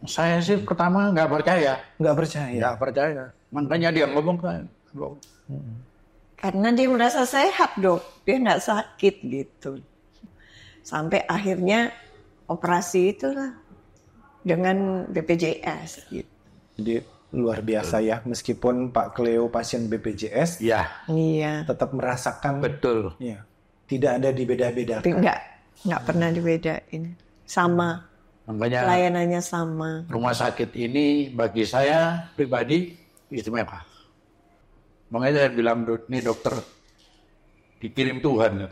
Saya sih pertama nggak percaya. Nggak percaya. Nggak percaya. Makanya dia ngomong kan. Karena dia merasa sehat, Dok. Dia nggak sakit gitu. Sampai akhirnya operasi itulah dengan BPJS gitu. Jadi luar biasa ya, meskipun Pak Cleo pasien BPJS, Ya, Iya. tetap merasakan betul. ya, tidak ada dibeda-bedakan. Tapi nggak pernah dibedain. Sama. Makanya Pelayanannya sama. rumah sakit ini bagi saya pribadi istimewa. Makanya saya bilang, ini dokter dikirim Tuhan.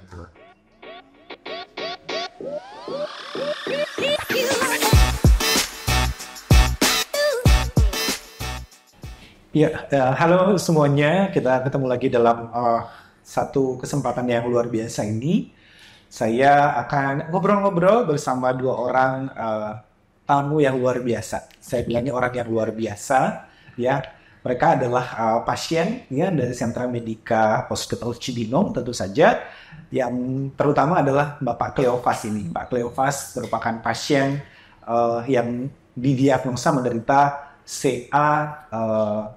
Ya, halo semuanya. Kita ketemu lagi dalam satu kesempatan yang luar biasa ini. Saya akan ngobrol-ngobrol bersama dua orang tamu yang luar biasa. Saya bilangnya orang yang luar biasa, ya. Mereka adalah pasien ya dari Sentra Medica Hospital Cibinong tentu saja. Yang terutama adalah Bapak Cleophas ini. Pak Cleophas merupakan pasien yang didiagnosa menderita CA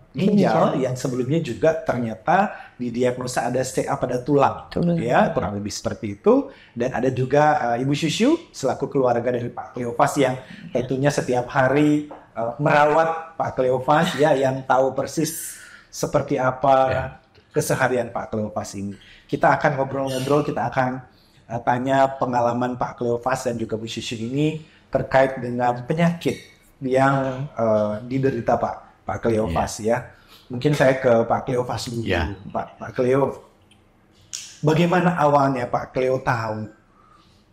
ginjal yang sebelumnya juga ternyata didiagnosa ada CA pada tulang. Ya, kurang lebih seperti itu. Dan ada juga Ibu Syusyu selaku keluarga dari Pak Cleophas yang tentunya setiap hari merawat Pak Cleophas ya, yang tahu persis seperti apa keseharian Pak Cleophas ini. Kita akan ngobrol-ngobrol, kita akan tanya pengalaman Pak Cleophas dan juga Bu Syusyu ini terkait dengan penyakit yang diderita Pak Cleophas ya. Mungkin saya ke Pak Cleophas dulu. Pak Cleo, bagaimana awalnya Pak Cleo tahu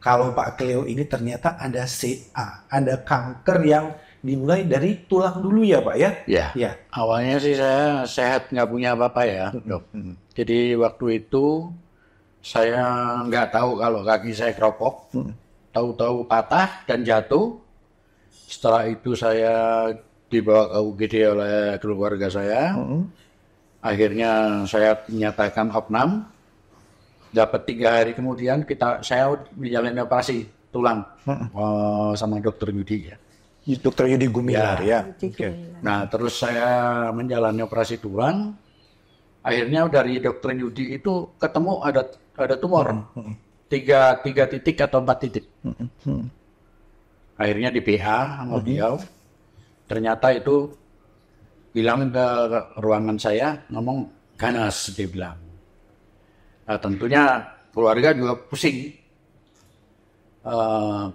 kalau Pak Cleo ini ternyata ada CA, ada kanker yang dimulai dari tulang dulu ya Pak ya? Ya. Awalnya sih saya sehat, nggak punya apa-apa ya, Dok. Jadi waktu itu saya nggak tahu kalau kaki saya keropok, tahu-tahu patah dan jatuh. Setelah itu saya dibawa ke UGD oleh keluarga saya. Akhirnya saya dinyatakan opnam. Dapat 3 hari kemudian saya menjalani operasi tulang sama Dokter Yudi ya. Dokter Yudi Gumilar ya. Nah terus saya menjalani operasi tulang. Akhirnya dari Dokter Yudi itu ketemu ada tumor 3 titik atau 4 titik. Akhirnya di PA sama beliau, ternyata itu bilang ke ruangan saya, ngomong ganas, dia bilang. Nah, tentunya keluarga juga pusing.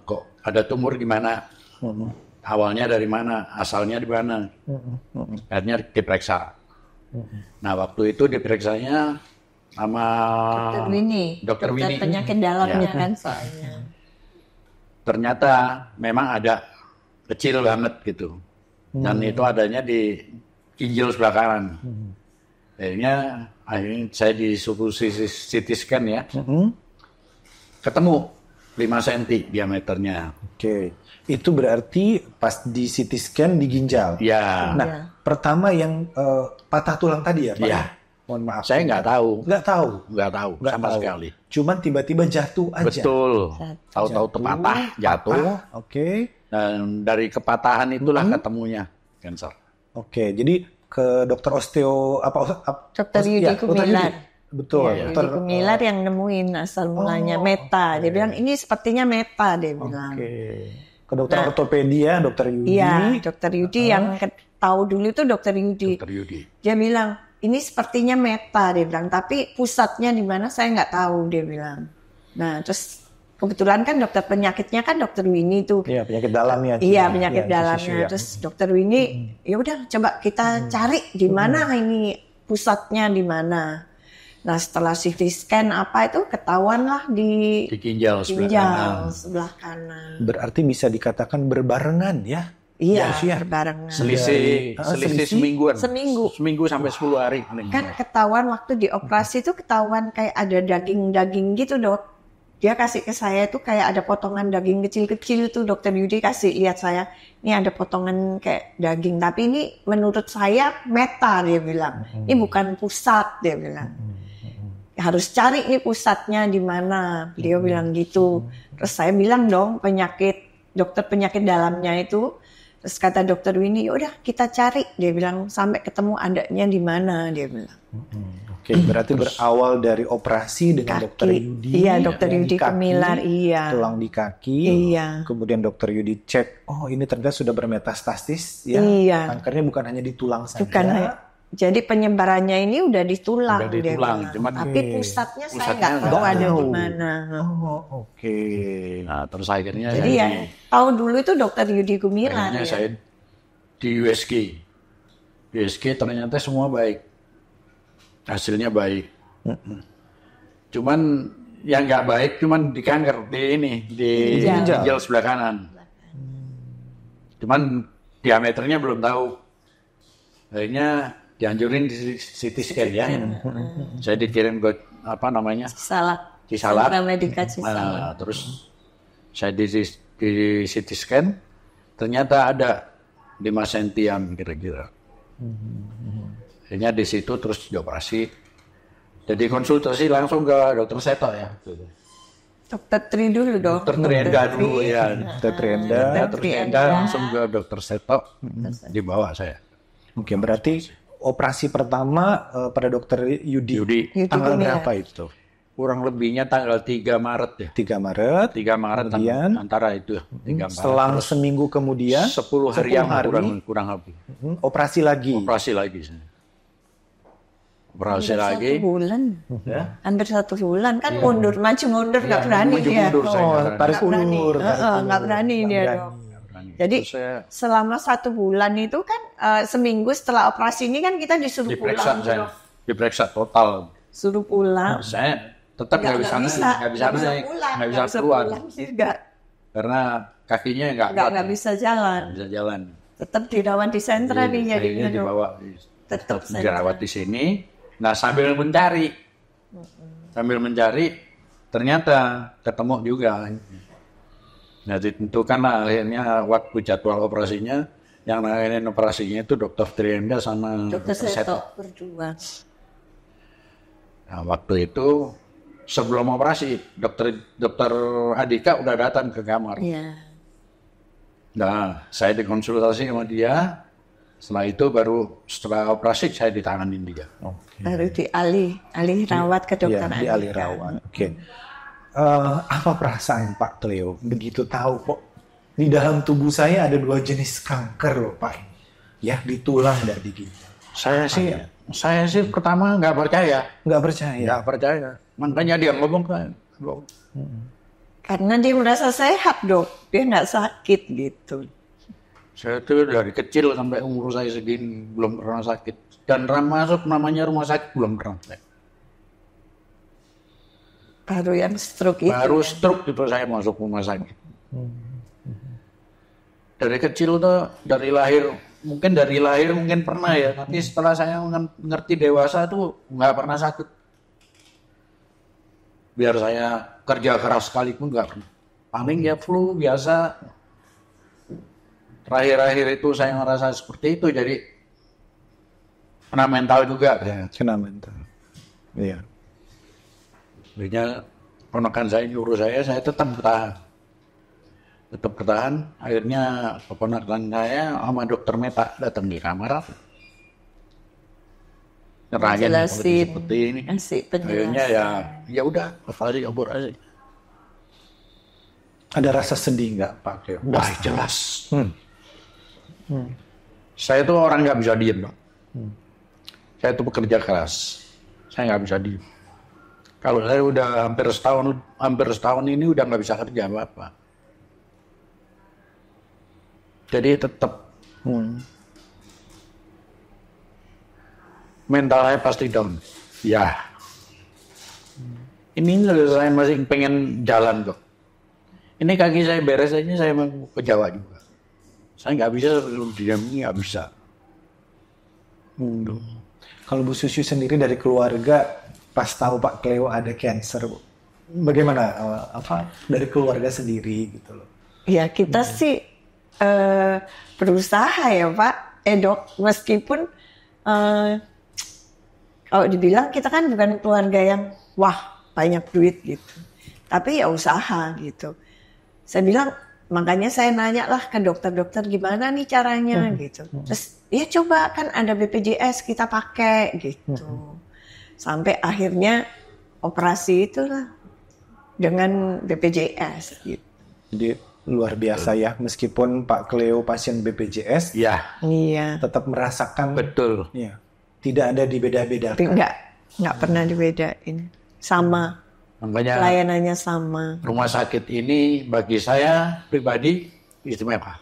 Kok ada tumor di mana? Awalnya dari mana? Asalnya di mana? Akhirnya diperiksa. Nah, waktu itu diperiksanya sama Dokter Winnie. Penyakit dalamnya kan soalnya. Ternyata memang ada kecil banget gitu. Dan itu adanya di ginjal sebelah kanan. Akhirnya saya disuruh CT scan ya. Ketemu 5 cm diameternya. Oke. Itu berarti pas di CT scan di ginjal. Ya. Nah, pertama yang patah tulang tadi ya Pak? Ya. Mohon maaf. Saya nggak tahu. Nggak tahu Sama sekali. Cuman tiba-tiba jatuh aja. Betul. Tahu-tahu terpatah, jatuh. Oke. Dan dari kepatahan itulah ketemunya cancer. Oke, jadi ke dokter osteo Dokter Yudi Gumilar. Betul. Yudi Gumilar yang nemuin asal mulanya meta. Dia bilang ini sepertinya meta, dia bilang. Oke. Ke dokter ortopedia, dokter Yudi. Iya, dokter Yudi yang tahu dulu itu dokter Yudi. Dokter Yudi. Dia bilang ini sepertinya meta, dia bilang. Tapi pusatnya di mana saya nggak tahu, dia bilang. Nah, terus kebetulan kan dokter penyakitnya kan dokter Winnie tuh. Iya, penyakit dalamnya. Iya, penyakit dalamnya. Terus dokter Winnie, ya udah coba kita cari di mana ini pusatnya di mana. Nah, setelah CT scan apa itu ketahuan lah di ginjal sebelah kanan. Berarti bisa dikatakan berbarengan ya? Iya, berbarengan. Selisih semingguan. Seminggu sampai 10 hari. Kan ketahuan waktu di operasi itu ketahuan kayak ada daging-daging gitu, Dok. Dia kasih ke saya itu kayak ada potongan daging kecil-kecil tuh, Dokter Yudi kasih lihat saya. Ini ada potongan kayak daging, tapi ini menurut saya meta, dia bilang. Ini bukan pusat, dia bilang. Harus cari nih pusatnya di mana. Beliau bilang gitu. Terus saya bilang dong dokter penyakit dalamnya itu Terus kata dokter Winnie, udah kita cari. Dia bilang sampai ketemu adanya di mana, dia bilang. Oke, berarti berawal dari operasi dengan Kaki. dokter Yudi. Iya, dokter yang Yudi di kaki, Kemilar, iya. Tulang di kaki. Iya. Kemudian dokter Yudi cek, oh ini ternyata sudah bermetastasis ya. Iya. Kankernya bukan hanya di tulang saja. Bukan, jadi penyebarannya ini udah di tulang. Udah di dia tulang, bilang. cuman Tapi pusatnya saya pusatnya nggak tahu nggak ada tahu. di mana. Oh, oke. Nah, terus akhirnya Jadi ya tahu dulu itu dokter Yudi Gumilar. akhirnya Ya. saya di USG. Di USG ternyata semua baik. Hasilnya baik. Cuman yang nggak baik cuman di kanker di ini di Ginjal. ginjal sebelah kanan. Cuman diameternya belum tahu. Akhirnya dianjurin di CT scan ya. Saya dikirim ke apa namanya? Salah. Cisalak. Sentra Medika Cisalak. Nah, terus saya di CT scan ternyata ada 5 sentian kira-kira. Akhirnya di situ terus dioperasi. Jadi konsultasi langsung ke dokter Seto ya. Dokter Tri dulu dong. Dokter Trienda dulu ya. Dokter Trienda. Dokter Trienda langsung ke dokter Seto dibawa saya. Oke, berarti operasi pertama pada dokter Yudi. Yudi Tanggal Gumilar. berapa itu? kurang lebihnya tanggal 3 Maret ya. 3 Maret. 3 Maret Kemudian? antara itu 3 Maret. Selang seminggu kemudian 10 hari yang kurang lebih. operasi lagi. Operasi lagi. Operasi lagi. 1 bulan. Ya. Hampir 1 bulan kan mundur, maju mundur nggak berani maju dia. mundur saya. Oh, tarik Nggak berani. ulur. Nggak berani dia dong. Jadi Terus saya selama 1 bulan itu kan seminggu setelah operasi ini kan kita disuruh diperiksa pulang. saya. Diperiksa total. Suruh pulang. Saya tetap nggak bisa naik, nggak bisa naik, pulang, nggak bisa nggak keluar. pulang sih, nggak Karena kakinya nggak nggak bisa jalan. bisa jalan. Tetap dirawat di sentra nih Akhirnya jadinya dok. dibawa Tetap sentra. dirawat di sini. Nah sambil mencari ternyata ketemu juga. Nah ditentukanlah akhirnya waktu jadwal operasinya. Yang nanganin operasinya itu dokter Trienda sama Dokter Seto berdua. Nah waktu itu sebelum operasi dokter Adika udah datang ke kamar. Iya. Nah saya dikonsultasi sama dia. Setelah itu baru setelah operasi saya ditanganin dia. Baru dialih rawat ke dokter Ya, di alih Andika. rawat. Oke. Apa perasaan Pak Cleo begitu tahu kok di dalam tubuh saya ada 2 jenis kanker loh Pak? Ya, di tulang dan di ginjal. Saya sih pertama nggak percaya. Nggak percaya. Nggak percaya. Makanya dia ngomong kan. Karena dia merasa sehat dok, dia nggak sakit gitu. Saya tuh dari kecil sampai umur saya segini belum pernah sakit. Dan masuk namanya rumah sakit belum pernah. Baru yang stroke itu. Baru stroke itu saya masuk rumah sakit. Dari kecil tuh dari lahir mungkin pernah ya. Tapi setelah saya ngerti dewasa tuh nggak pernah sakit. Biar saya kerja keras sekalipun nggak pernah. Paling ya flu biasa. Terakhir-akhir itu saya ngerasa seperti itu, jadi kena mental juga. Ya, kena mental. Iya. Akhirnya ponakan saya nyuruh saya tetap bertahan. Akhirnya keponakan saya sama dokter Meta datang di kamar. Nyerahin kondisi seperti ini. Kasih penjelasan. Akhirnya ya udah, kembali operasi. Ada rasa sedih nggak Pak Cleo? Wah jelas. Saya tuh orang nggak bisa diem, Pak. Saya tuh pekerja keras. Saya nggak bisa diem. Kalau saya udah hampir setahun ini udah nggak bisa kerja apa-apa. Jadi tetap mental saya pasti down. Ya. Ini saya masih pengen jalan kok. Ini kaki saya beres aja saya mau ke Jawa juga. Saya nggak bisa diam ini nggak bisa. Kalau Bu Susi sendiri dari keluarga pas tahu Pak Cleo ada cancer, bagaimana dari keluarga sendiri gitu loh? Ya kita sih berusaha ya Pak, dok. Meskipun kalau dibilang kita kan bukan keluarga yang wah banyak duit gitu, tapi ya usaha gitu. Saya bilang makanya saya nanya lah ke dokter-dokter gimana nih caranya gitu. Terus ya coba kan ada BPJS kita pakai gitu. Sampai akhirnya operasi itulah dengan BPJS gitu. Jadi luar biasa ya, meskipun Pak Cleo pasien BPJS, Ya, Iya. tetap merasakan betul. ya, tidak ada dibeda-bedakan. Tapi nggak pernah dibedain. Sama, Makanya pelayanannya sama. rumah sakit ini bagi saya pribadi istimewa.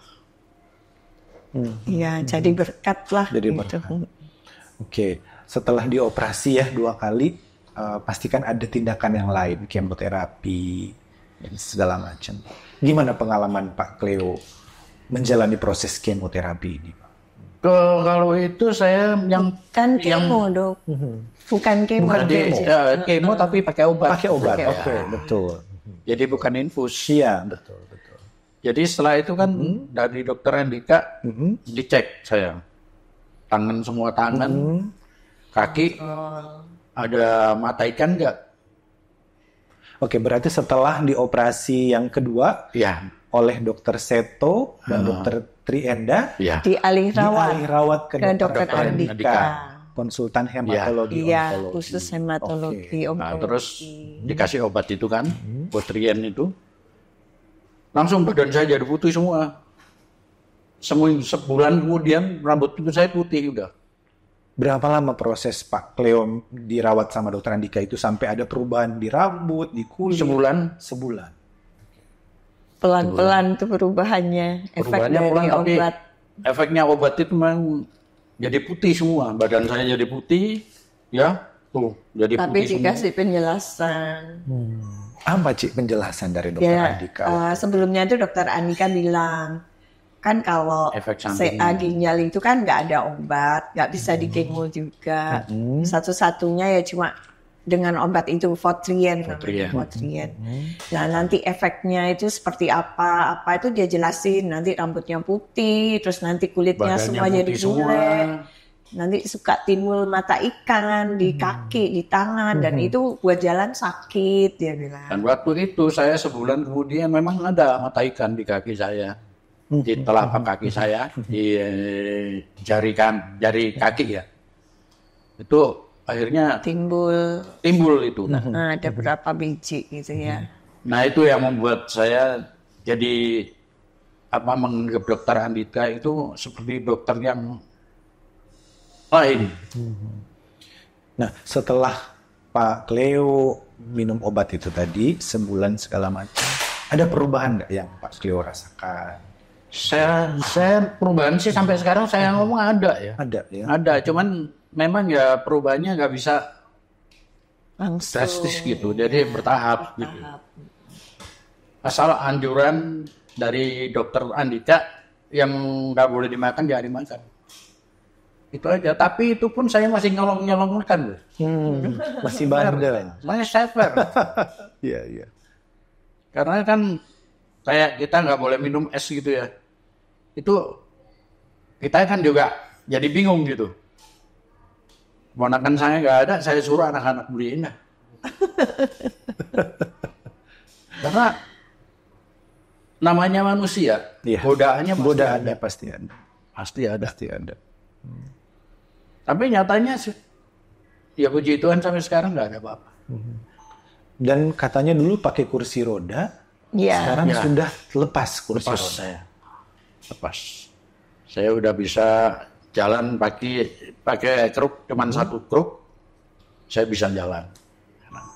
Iya, jadi berkat lah. Jadi gitu. berkat. Oke, setelah dioperasi ya 2 kali, pastikan ada tindakan yang lain, kemoterapi dan segala macam. Gimana pengalaman Pak Cleo menjalani proses kemoterapi ini, Pak? Kalau itu saya yang Kan kemo dok, bukan kemo. Bukan Jadi, kemo. kemo tapi pakai obat. Pakai obat, Pakai oke, betul. Jadi bukan infus. Iya, betul. Jadi setelah itu kan dari dokter Andika dicek saya. Tangan semua tangan, kaki, ada mata ikan nggak? Oke, berarti setelah dioperasi yang kedua Ya, oleh dokter Seto dan dokter Trienda, ya. Dialih rawat dialih rawat ke ke dokter dokter Andika. konsultan hematologi Iya, onkologi. khusus hematologi, Nah, onkologi. terus dikasih obat itu kan, Botrien itu. Langsung badan saya jadi putih semua. Sebulan kemudian rambut itu saya putih udah. Berapa lama proses Pak Cleo dirawat sama dokter Andika itu sampai ada perubahan di rambut, di kulit? Sebulan. Sebulan. Pelan-pelan tuh perubahannya, efek Perubahannya dari pelan, tapi obat. efeknya obat itu memang jadi putih semua. Badan saya jadi putih, ya. Tuh, jadi Tapi putih semua. dikasih penjelasan. Apa Cik penjelasan dari dokter Ya, Andika? sebelumnya itu dokter Andika bilang, kan kalau Efek samping. CA ginjal itu kan nggak ada obat, nggak bisa dikemo juga. Satu-satunya ya cuma dengan obat itu Votrien. Votrien. Votrien. Nah nanti efeknya itu seperti apa itu dia jelasin. Nanti rambutnya putih, terus nanti kulitnya Badannya semua jadi putih semua. bulat. Nanti suka timbul mata ikan di kaki, di tangan, dan itu buat jalan sakit dia bilang. Dan waktu itu saya sebulan kemudian memang ada mata ikan di kaki saya. Di telapak kaki saya, di jari kaki ya. Itu akhirnya Timbul, itu. nah, ada berapa biji gitu ya. Nah itu yang membuat saya jadi menganggap dokter Andika itu seperti dokter yang lain. Nah, setelah Pak Cleo minum obat itu tadi, sebulan segala macam, ada perubahan nggak yang Pak Cleo rasakan? Saya perubahan sih sampai sekarang saya ngomong ada ya. Ada ya? Ada, cuman memang ya perubahannya nggak bisa Langsung. drastis gitu, jadi bertahap gitu. Asal anjuran dari dokter Andika yang nggak boleh dimakan jangan dimakan. Itu aja, tapi itu pun saya masih nyolong makan. Masih bandel. Makanya saya fair. Iya, iya. Karena kan kayak kita nggak boleh minum es gitu ya. Itu kita kan juga jadi bingung gitu. Ponakan saya nggak ada, saya suruh anak-anak beliin. Karena namanya manusia, Iya. godaannya pasti ada. pasti ada. Pasti ada. Tapi nyatanya sih, ya puji Tuhan sampai sekarang nggak ada apa-apa. Dan katanya dulu pakai kursi roda, Iya. sekarang Ya. sudah lepas kursi Lepas roda. saya, lepas. Saya udah bisa jalan pakai kruk, cuman satu kruk, saya bisa jalan.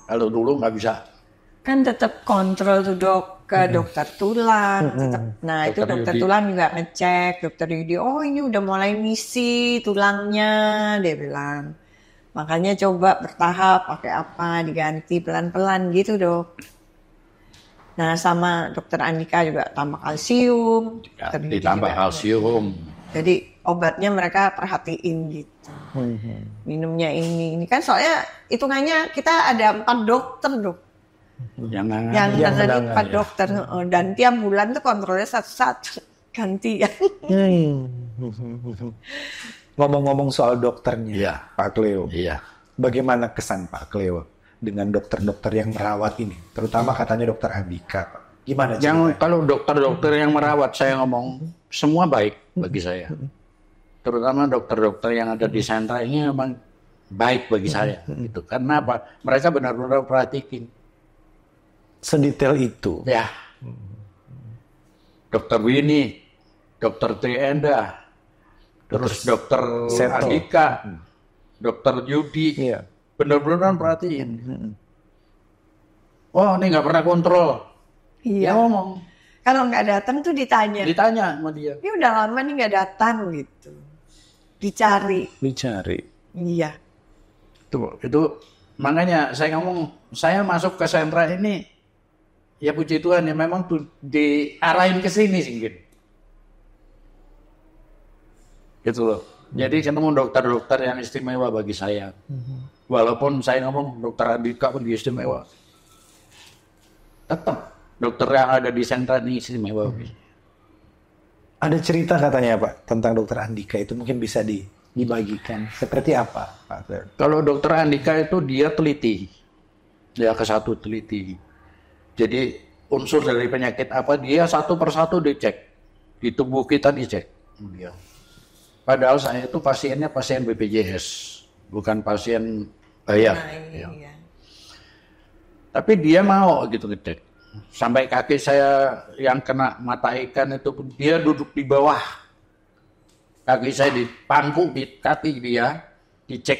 Kalau dulu nggak bisa. Kan tetap kontrol tuh dok ke dokter tulang. Nah itu Dokter dokter Yudi. tulang juga ngecek. Dokter Yudi, oh ini udah mulai misi tulangnya, dia bilang. Makanya coba bertahap pakai apa, diganti pelan-pelan gitu dok. Nah sama dokter Andika juga tambah kalsium. Ya, Dokter Yudi ditambah juga. kalsium. Jadi obatnya mereka perhatiin gitu. Minumnya ini kan soalnya hitungannya kita ada 4 dokter dok. Yang Yang Yang tadi menangani, 4 ya. dokter dan tiap bulan tuh kontrolnya satu-satu gantian. Ngomong-ngomong soal dokternya, Iya. Pak Cleo, Iya. bagaimana kesan Pak Cleo dengan dokter-dokter yang merawat ini? Terutama katanya dokter Andika, Pak. Gimana? Yang kalau dokter-dokter yang merawat saya ngomong semua baik bagi saya. Terutama dokter-dokter yang ada di sentra ini memang baik bagi saya gitu. Karena apa? Mereka benar-benar perhatiin. Sedetail itu. Ya. Dokter Winnie, Dokter Trienda, terus Dokter Seto. Andika, Dokter Yudi, Iya. benar-benar perhatiin. Oh, ini nggak pernah kontrol. Iya. Dia ngomong, Kalau nggak datang tuh ditanya. ditanya sama dia. Ini udah lama nih nggak datang gitu. Dicari. Iya. Itu makanya saya ngomong, saya masuk ke sentra ini, ya puji Tuhan ya memang tuh diarahin ke sini sih gitu. Gitu loh. Jadi ketemu dokter-dokter yang istimewa bagi saya. Walaupun saya ngomong dokter Andika pun istimewa. Tetap dokter yang ada di sentra ini istimewa. Ada cerita katanya Pak tentang dokter Andika itu mungkin bisa dibagikan. Seperti apa Pak Claire? Kalau dokter Andika itu dia teliti. Dia ke satu teliti. Jadi unsur dari penyakit apa dia satu persatu dicek. Di tubuh kita dicek. Dia. Padahal saya itu pasiennya pasien BPJS. Bukan pasien bayar. Ya. Iya. Tapi dia mau gitu ngecek. Sampai kaki saya yang kena mata ikan itu pun dia duduk di bawah. Kaki saya dipangku di kaki dia, dicek,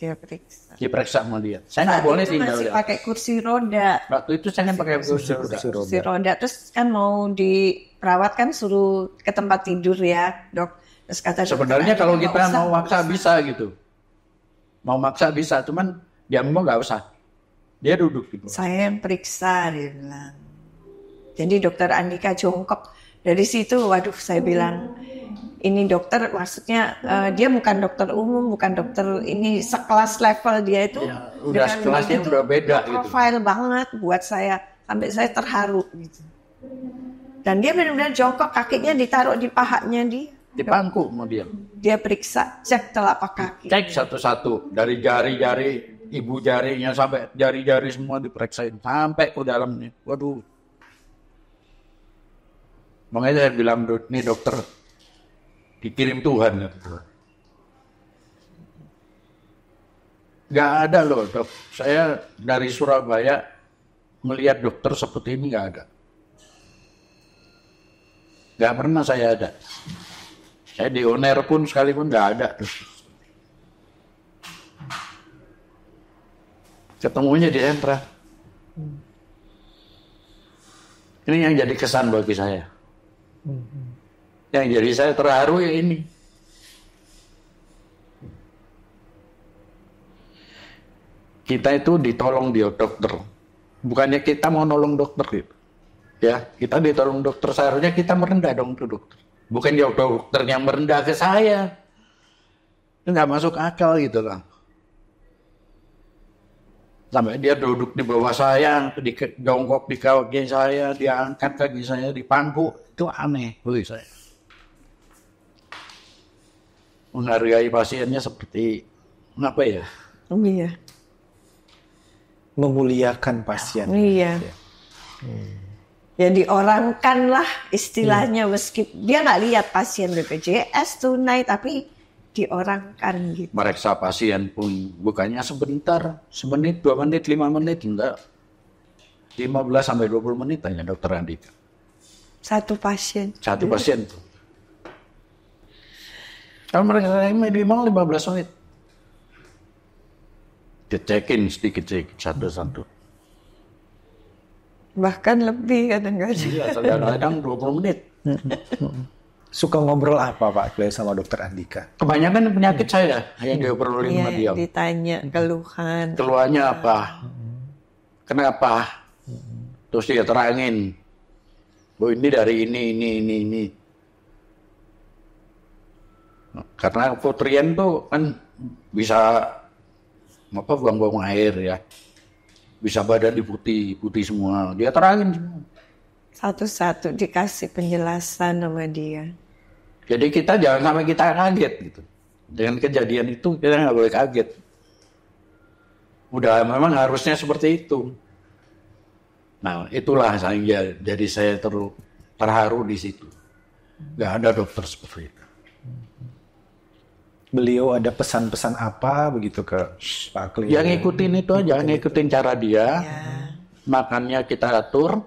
Dia periksa. diperiksa sama dia. Saya nggak boleh Itu tinggal masih dia. pakai kursi roda. Waktu itu saya pakai kursi roda. Kursi roda. Terus kan mau diperawat kan suruh ke tempat tidur ya, Dok. Terus kata dokter, Sebenarnya kalau "Nggak kita usah, mau nggak maksa usah." bisa gitu. Mau maksa bisa, cuman dia mau nggak usah. Dia duduk gitu. Saya yang periksa, dia bilang. Jadi dokter Andika jongkok. Dari situ, waduh, saya bilang, ini dokter, maksudnya dia bukan dokter umum, bukan dokter ini sekelas level dia itu. Ya, udah dengan sekelasnya begitu, udah beda gitu. profile banget buat saya, sampai saya terharu gitu. Dan dia benar-benar jongkok, kakinya ditaruh di pahanya dia. Dipangku sama dia. Dia periksa, cek telapak kaki. Cek satu-satu dari jari-jari, ibu jarinya sampai jari-jari semua diperiksain sampai ke dalamnya. Waduh. Makanya saya bilang, nih dokter dikirim Tuhan. Gak ada loh dok. Saya dari Surabaya melihat dokter seperti ini gak ada. Gak pernah saya ada. Saya di Uner pun sekalipun gak ada. Ketemunya di sentra. Ini yang jadi kesan bagi saya. Yang jadi saya terharu ya ini. Kita itu ditolong dia dokter. Bukannya kita mau nolong dokter gitu. Ya, kita ditolong dokter, seharusnya kita merendah dong ke dokter. Bukan dia dokter yang merendah ke saya. Itu nggak masuk akal gitu lah. Sampai dia duduk di bawah saya, jongkok di kaki saya, dia angkat kaki saya, dipangku. Itu aneh bagi saya. Menghargai pasiennya seperti apa ya? Iya. Memuliakan pasien. Iya. Ya diorangkanlah istilahnya, meskipun dia nggak lihat pasien BPJS tunai, tapi diorangkan gitu. Meriksa pasien pun bukannya sebentar, semenit, 2 menit, 5 menit, enggak. 15 sampai 20 menit hanya dokter Andika. Satu pasien. Satu pasien tuh. Kalau mereka minimal 15 menit. Dicekin sedikit-sedikit, satu-satu. Bahkan lebih kadang-kadang. Iya, kadang-kadang 20 menit. Suka ngobrol apa Pak Clay sama dokter Andika? Kebanyakan penyakit saya yang diobrolin sama dia. Iya, ditanya keluhan. Keluhannya apa? Kenapa? Terus dia terangin. Oh ini dari ini. Karena putrian tuh kan bisa buang-buang air ya. Bisa badan putih semua. Dia terangin semua. Satu-satu dikasih penjelasan sama dia. Jadi kita jangan sampai kita kaget gitu. Dengan kejadian itu kita nggak boleh kaget. Udah memang harusnya seperti itu. Nah, itulah saya jadi saya terharu di situ. Nggak ada dokter seperti itu. Beliau ada pesan-pesan apa begitu ke Pak Cleo? Yang ngikutin itu aja, ngikutin cara dia. Makannya kita atur.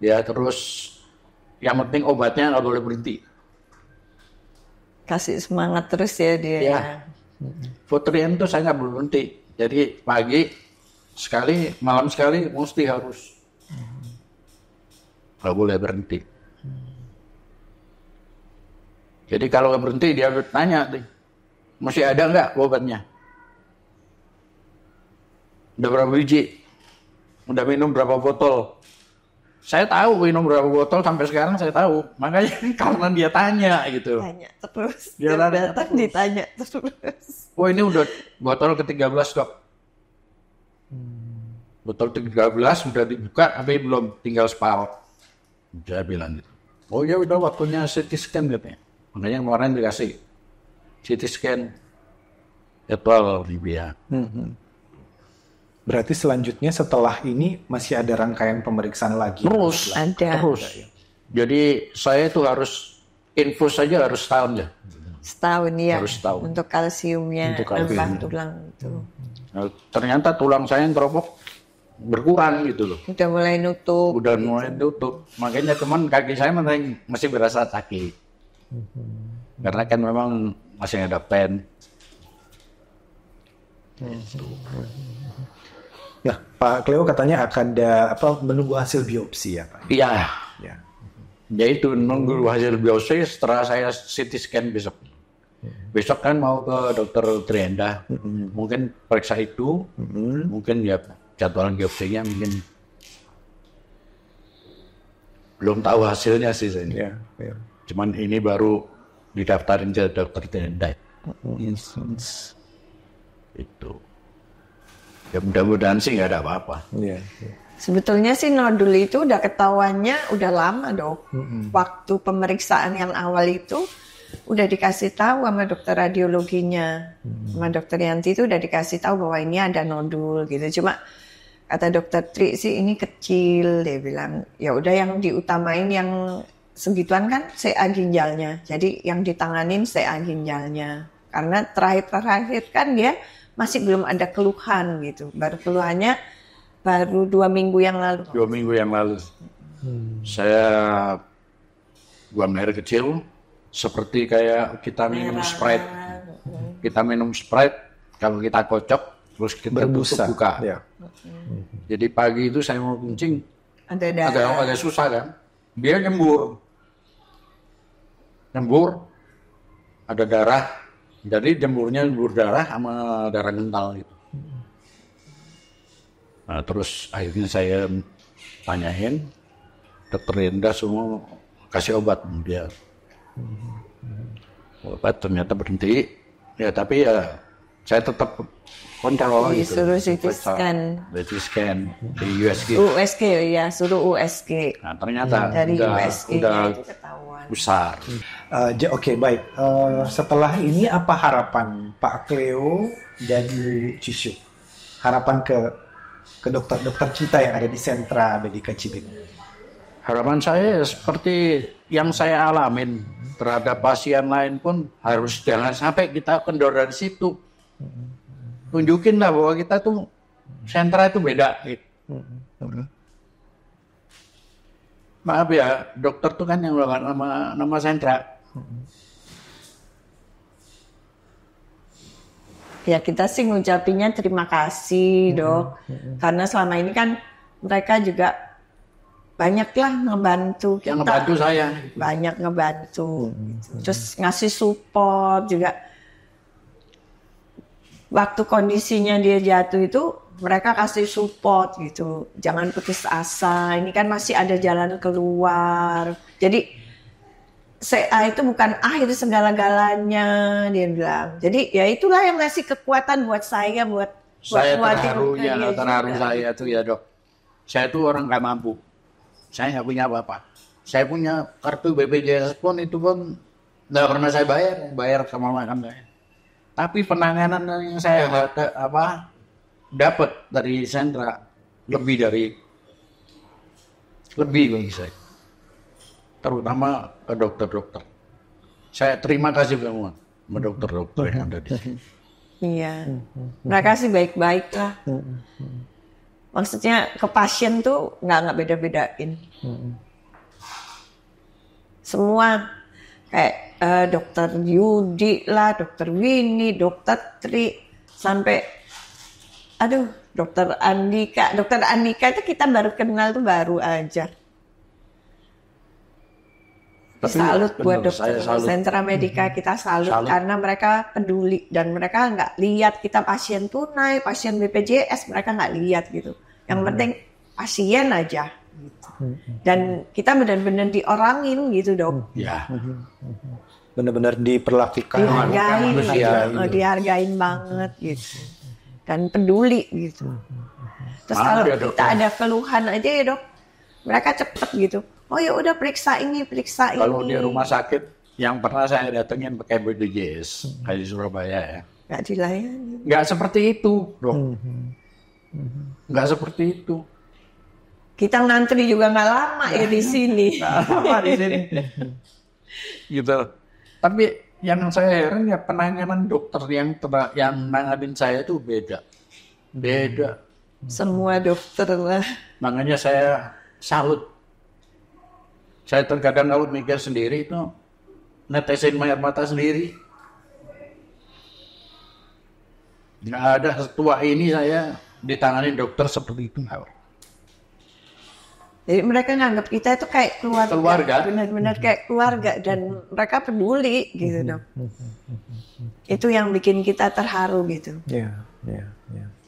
Ya terus yang penting obatnya nggak boleh berhenti. Kasih semangat terus ya dia. Ya. Votrient itu saya nggak boleh berhenti. Jadi pagi sekali, malam sekali mesti harus. Nggak boleh berhenti. Jadi kalau berhenti dia tanya, masih ada nggak obatnya? Udah berapa biji? Udah minum berapa botol? Saya tahu minum berapa botol sampai sekarang saya tahu. Makanya karena dia tanya gitu. Tanya terus. Dia tanya datang terus. ditanya terus. Oh ini udah botol ke-13 dok. Botol 13 udah dibuka tapi belum, tinggal separuh. Saya bilang gitu. Oh ya udah waktunya CT scan katanya. Makanya kemarin dikasih CT scan jadwal dia. Berarti selanjutnya setelah ini masih ada rangkaian pemeriksaan lagi? Terus, Ada. terus. Jadi saya itu harus infus saja harus setahun ya. Setahun ya. Harus setahun. Untuk kalsiumnya, Untuk kalsium. nambah tulang itu. Nah, ternyata tulang saya yang keropok berkurang gitu loh. Udah mulai nutup. Udah mulai tutup. Makanya teman kaki saya masih berasa sakit. Karena kan memang masih ada pen. Ya, Pak Cleo katanya akan ada menunggu hasil biopsi ya Pak? Iya. Ya. Ya itu nunggu hasil biopsi setelah saya CT scan besok. Besok kan mau ke dokter Trienda. Mungkin periksa itu. Mungkin ya jadwal biopsinya mungkin belum tahu hasilnya sih saya. Ya. Cuman ini baru didaftarin ke dokter Trienda. Itu. Ya mudah-mudahan sih nggak ada apa-apa. Ya. Sebetulnya sih nodul itu udah ketahuannya udah lama dok. Waktu pemeriksaan yang awal itu udah dikasih tahu sama dokter radiologinya, sama dokter Yanti itu udah dikasih tahu bahwa ini ada nodul gitu. Cuma kata dokter Tri sih ini kecil, dia bilang ya udah yang diutamain yang segituan kan CA ginjalnya. Jadi yang ditanganin CA ginjalnya. Karena terakhir kan dia masih belum ada keluhan gitu. Baru keluhannya baru 2 minggu yang lalu. 2 minggu yang lalu. Saya buang air kecil seperti kayak kita minum Sprite. Kita minum Sprite kalau kita kocok terus kita tutup buka. Ya. Jadi pagi itu saya mau kencing Ada darah. agak susah kan. Dia nyembur. Ada darah. Jadi jembur darah sama darah kental gitu. Nah, terus akhirnya saya tanyain, dokter Enda semua kasih obat dia. Obat ternyata berhenti. Ya tapi ya saya tetap kontrol gitu. Disuruh CT scan. CT scan di USG. USG ya, suruh USG. Nah, ternyata Dari udah USG itu ketahuan. besar. Oke, baik. Setelah ini apa harapan Pak Cleo dan Cishu? Harapan ke dokter-dokter kita yang ada di sentra Medika Cibinong. Harapan saya seperti yang saya alamin terhadap pasien lain pun harus jangan sampai kita kendor dari situ. Tunjukin lah bahwa kita tuh sentra itu beda. Gitu. Maaf ya, dokter tuh kan yang melakukan nama sentra. Ya kita sih ngucapinnya terima kasih dok. Karena selama ini kan mereka juga banyaklah ngebantu kita. Yang ngebantu saya. Banyak ngebantu. Terus ngasih support juga. Waktu kondisinya dia jatuh itu mereka kasih support gitu. Jangan putus asa. Ini kan masih ada jalan keluar. Jadi CA itu bukan akhir segala-galanya, dia bilang. Jadi ya itulah yang ngasih kekuatan buat saya, buat Saya kuatin terharu saya tuh ya dok. Saya tuh orang nggak mampu. Saya nggak punya apa-apa. Saya punya kartu BPJS pun itu pun nggak pernah saya bayar sama makan saya. Tapi penanganan yang saya dapat dari sentra lebih dari lebih bagi saya. Terutama ke dokter-dokter. Saya terima kasih semua sama dokter-dokter yang ada di sini. Iya, mereka sih baik-baik lah. Maksudnya ke pasien tuh nggak beda-bedain. Semua kayak dokter Yudi lah, dokter Winnie, dokter Tri, sampai dokter Andika. Dokter Andika itu kita baru kenal tuh baru aja. Tapi Salut buat bener, dokter saya salut. Sentra Medika, kita salut karena mereka peduli dan mereka nggak lihat kita pasien tunai, pasien BPJS, mereka nggak lihat gitu. Yang penting pasien aja. Gitu. Dan kita benar-benar diorangin gitu dok. Ya, Benar-benar diperlakukan. Dihargain banget gitu. Dan peduli gitu. Terus Maaf kalau ya, dok. kita ada keluhan aja ya dok, mereka cepet gitu. Oh ya udah periksa ini, periksa ini. kalau di rumah sakit yang pernah saya datengin pakai BPJS kayak di Surabaya ya, Nggak dilayani. nggak seperti itu, dok. Nggak seperti itu. Kita ngantri juga nggak lama ya di sini. Apa di sini? Gitu. Tapi yang saya heran ya penanganan dokter yang nanganin saya tuh beda. Semua dokter lah. Makanya saya salut. Saya terkadang kalau mikir sendiri itu netesin air mata sendiri. Nggak ada setua ini saya ditangani dokter seperti itu. Jadi mereka nganggap kita itu kayak keluarga. Benar-benar kayak keluarga dan mereka peduli gitu dok. Itu yang bikin kita terharu gitu. Ya.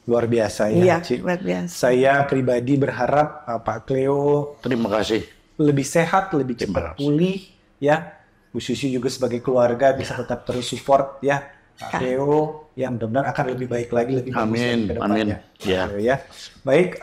Luar biasa ya, Iya, Ci. luar biasa. Saya pribadi berharap Pak Cleo Terima kasih. lebih sehat, lebih cepat pulih ya. Bu Susi juga sebagai keluarga bisa tetap terus support ya. Pak Cleo yang benar-benar akan lebih baik lagi, lebih bagus Amin, ke depannya. amin. Ya. Ya. Baik,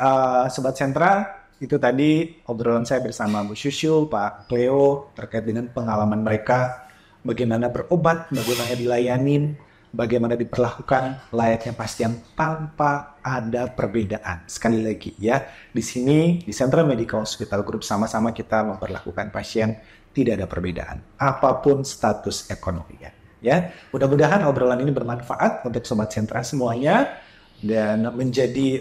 Sobat Sentra, itu tadi obrolan saya bersama Bu Susul, Pak Cleo terkait dengan pengalaman mereka, bagaimana berobat, bagaimana dilayanin, bagaimana diperlakukan layaknya pasien tanpa ada perbedaan. Sekali lagi ya, di sini di Sentra Medical Hospital Group sama-sama kita memperlakukan pasien tidak ada perbedaan apapun status ekonominya. Ya, mudah-mudahan obrolan ini bermanfaat untuk sobat Sentra semuanya dan menjadi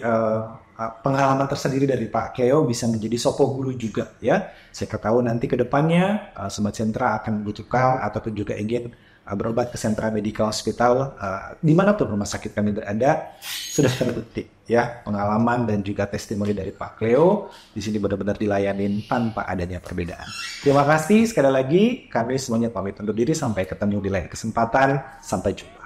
pengalaman tersendiri dari Pak Cleo bisa menjadi sopo guru juga ya. Siapa tahu nanti ke depannya sobat Sentra akan membutuhkan ataupun juga ingin berobat ke Sentra Medical Hospital dimanapun rumah sakit kami berada, sudah terbukti ya pengalaman dan juga testimoni dari Pak Cleo di sini benar-benar dilayanin tanpa adanya perbedaan. Terima kasih sekali lagi, kami semuanya pamit undur diri, sampai ketemu di lain kesempatan, sampai jumpa.